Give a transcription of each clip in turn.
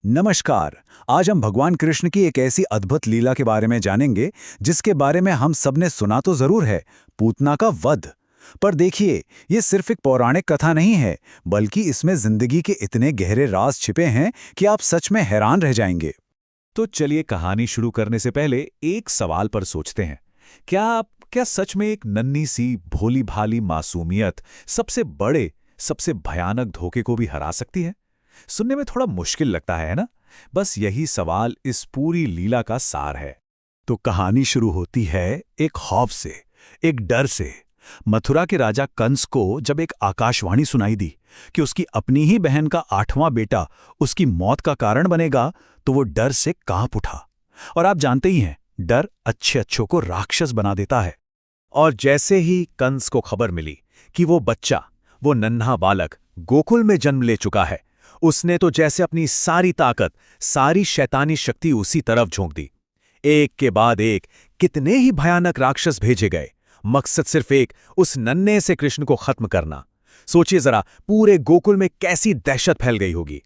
नमस्कार। आज हम भगवान कृष्ण की एक ऐसी अद्भुत लीला के बारे में जानेंगे जिसके बारे में हम सबने सुना तो जरूर है, पूतना का वध। पर देखिए, ये सिर्फ एक पौराणिक कथा नहीं है, बल्कि इसमें जिंदगी के इतने गहरे राज छिपे हैं कि आप सच में हैरान रह जाएंगे। तो चलिए कहानी शुरू करने से पहले एक सवाल पर सोचते हैं। क्या सच में एक नन्ही सी भोली भाली मासूमियत सबसे बड़े, सबसे भयानक धोखे को भी हरा सकती है? सुनने में थोड़ा मुश्किल लगता है ना? बस यही सवाल इस पूरी लीला का सार है। तो कहानी शुरू होती है एक खौफ से, एक डर से। मथुरा के राजा कंस को जब एक आकाशवाणी सुनाई दी कि उसकी अपनी ही बहन का 8वां बेटा उसकी मौत का कारण बनेगा, तो वो डर से कांप उठा। और आप जानते ही हैं, डर अच्छों को राक्षस बना देता है। और जैसे ही कंस को खबर मिली कि वो बच्चा, वो नन्हा बालक गोकुल में जन्म ले चुका है, उसने तो जैसे अपनी सारी ताकत, सारी शैतानी शक्ति उसी तरफ झोंक दी। एक के बाद एक कितने ही भयानक राक्षस भेजे गए। मकसद सिर्फ एक, उस नन्हे से कृष्ण को खत्म करना। सोचिए जरा, पूरे गोकुल में कैसी दहशत फैल गई होगी।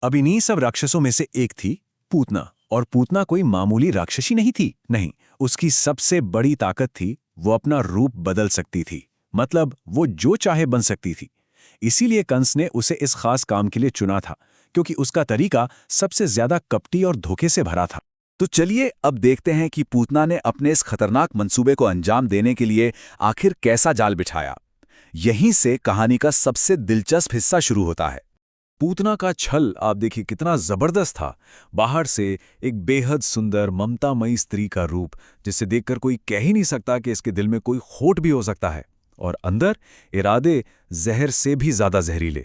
अब इन्हीं सब राक्षसों में से एक थी पूतना। और पूतना कोई मामूली राक्षसी नहीं थी, नहीं। उसकी सबसे बड़ी ताकत थी, वो अपना रूप बदल सकती थी। मतलब वो जो चाहे बन सकती थी। इसीलिए कंस ने उसे इस खास काम के लिए चुना था, क्योंकि उसका तरीका सबसे ज्यादा कपटी और धोखे से भरा था। तो चलिए अब देखते हैं कि पूतना ने अपने इस खतरनाक मंसूबे को अंजाम देने के लिए आखिर कैसा जाल बिछाया। यहीं से कहानी का सबसे दिलचस्प हिस्सा शुरू होता है। पूतना का छल आप देखिए कितना जबरदस्त था। बाहर से एक बेहद सुंदर ममतामयी स्त्री का रूप, जिसे देखकर कोई कह ही नहीं सकता कि इसके दिल में कोई खोट भी हो सकता है। और अंदर इरादे जहर से भी ज्यादा जहरीले।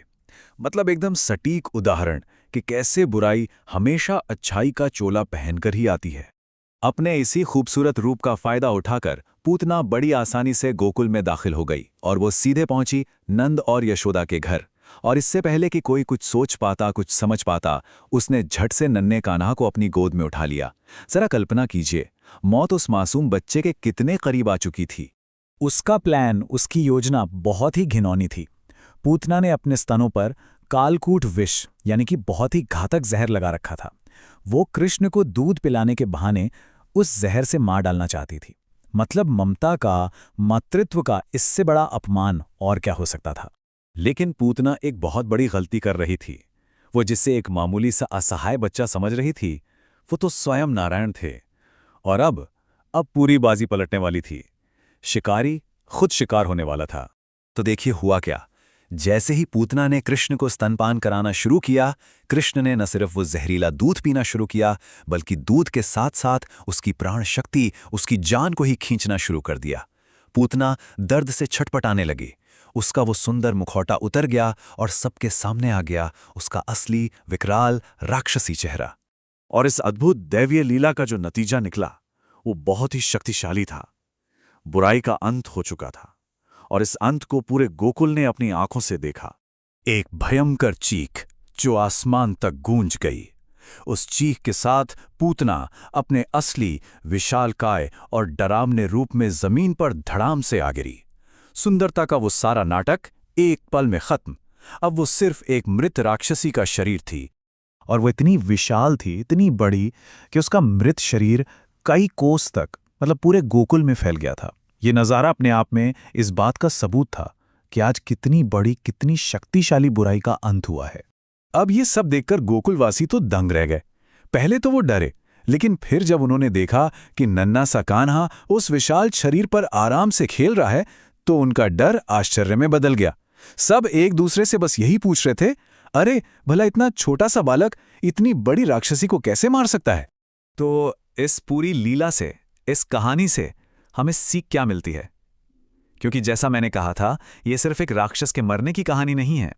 मतलब एकदम सटीक उदाहरण कि कैसे बुराई हमेशा अच्छाई का चोला पहनकर ही आती है। अपने इसी खूबसूरत रूप का फायदा उठाकर पूतना बड़ी आसानी से गोकुल में दाखिल हो गई और वो सीधे पहुंची नंद और यशोदा के घर। और इससे पहले कि कोई कुछ सोच पाता, कुछ समझ पाता, उसने झट से नन्हे कान्हा को अपनी गोद में उठा लिया। जरा कल्पना कीजिए, मौत उस मासूम बच्चे के कितने करीब आ चुकी थी। उसका प्लान, उसकी योजना बहुत ही घिनौनी थी। पूतना ने अपने स्तनों पर कालकूट विष यानी कि बहुत ही घातक जहर लगा रखा था। वो कृष्ण को दूध पिलाने के बहाने उस जहर से मार डालना चाहती थी। मतलब ममता का, मातृत्व का इससे बड़ा अपमान और क्या हो सकता था। लेकिन पूतना एक बहुत बड़ी गलती कर रही थी। वो जिसे एक मामूली सा असहाय बच्चा समझ रही थी, वो तो स्वयं नारायण थे। और अब पूरी बाजी पलटने वाली थी। शिकारी खुद शिकार होने वाला था। तो देखिए हुआ क्या। जैसे ही पूतना ने कृष्ण को स्तनपान कराना शुरू किया, कृष्ण ने न सिर्फ वो जहरीला दूध पीना शुरू किया, बल्कि दूध के साथ साथ उसकी प्राण शक्ति, उसकी जान को ही खींचना शुरू कर दिया। पूतना दर्द से छटपटाने लगी। उसका वो सुंदर मुखौटा उतर गया और सबके सामने आ गया उसका असली विकराल राक्षसी चेहरा। और इस अद्भुत दैवीय लीला का जो नतीजा निकला, वो बहुत ही शक्तिशाली था। बुराई का अंत हो चुका था और इस अंत को पूरे गोकुल ने अपनी आंखों से देखा। एक भयंकर चीख जो आसमान तक गूंज गई। उस चीख के साथ पूतना अपने असली विशालकाय और डरावने रूप में जमीन पर धड़ाम से आ गिरी। सुंदरता का वो सारा नाटक एक पल में खत्म। अब वो सिर्फ एक मृत राक्षसी का शरीर थी। और वो इतनी विशाल थी, इतनी बड़ी, कि उसका मृत शरीर कई कोस तक, मतलब पूरे गोकुल में फैल गया था। ये नज़ारा अपने आप में इस बात का सबूत था कि आज कितनी बड़ी, कितनी शक्तिशाली बुराई का अंत हुआ है। अब ये सब देखकर गोकुलवासी तो दंग रह गए। पहले तो वो डरे, लेकिन फिर जब उन्होंने देखा कि नन्हा सा कान्हा उस विशाल शरीर पर आराम से खेल रहा है, तो उनका डर आश्चर्य में बदल गया। सब एक दूसरे से बस यही पूछ रहे थे, अरे भला इतना छोटा सा बालक इतनी बड़ी राक्षसी को कैसे मार सकता है? तो इस पूरी लीला से, इस कहानी से हमें सीख क्या मिलती है? क्योंकि जैसा मैंने कहा था, यह सिर्फ एक राक्षस के मरने की कहानी नहीं है।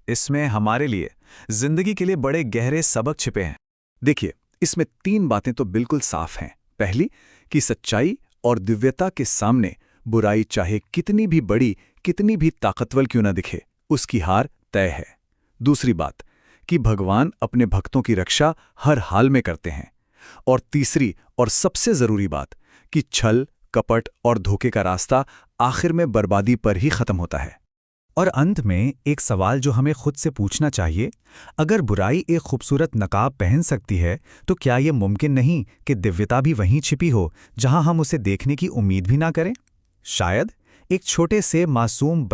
इसमें हमारे लिए, जिंदगी के लिए बड़े गहरे सबक छिपे हैं। देखिए, इसमें 3 बातें तो बिल्कुल साफ हैं। पहली, कि सच्चाई और दिव्यता के सामने बुराई चाहे कितनी भी बड़ी, कितनी भी ताकतवर क्यों न दिखे, उसकी हार तय है। दूसरी बात, कि भगवान अपने भक्तों की रक्षा हर हाल में करते हैं। और तीसरी और सबसे जरूरी बात, कि छल, कपट और धोखे का रास्ता आखिर में बर्बादी पर ही खत्म होता है। और अंत में एक सवाल जो हमें खुद से पूछना चाहिए, अगर बुराई एक खूबसूरत नकाब पहन सकती है तो क्या ये मुमकिन नहीं कि दिव्यता भी वहीं छिपी हो जहां हम उसे देखने की उम्मीद भी ना करें? शायद एक छोटे से मासूम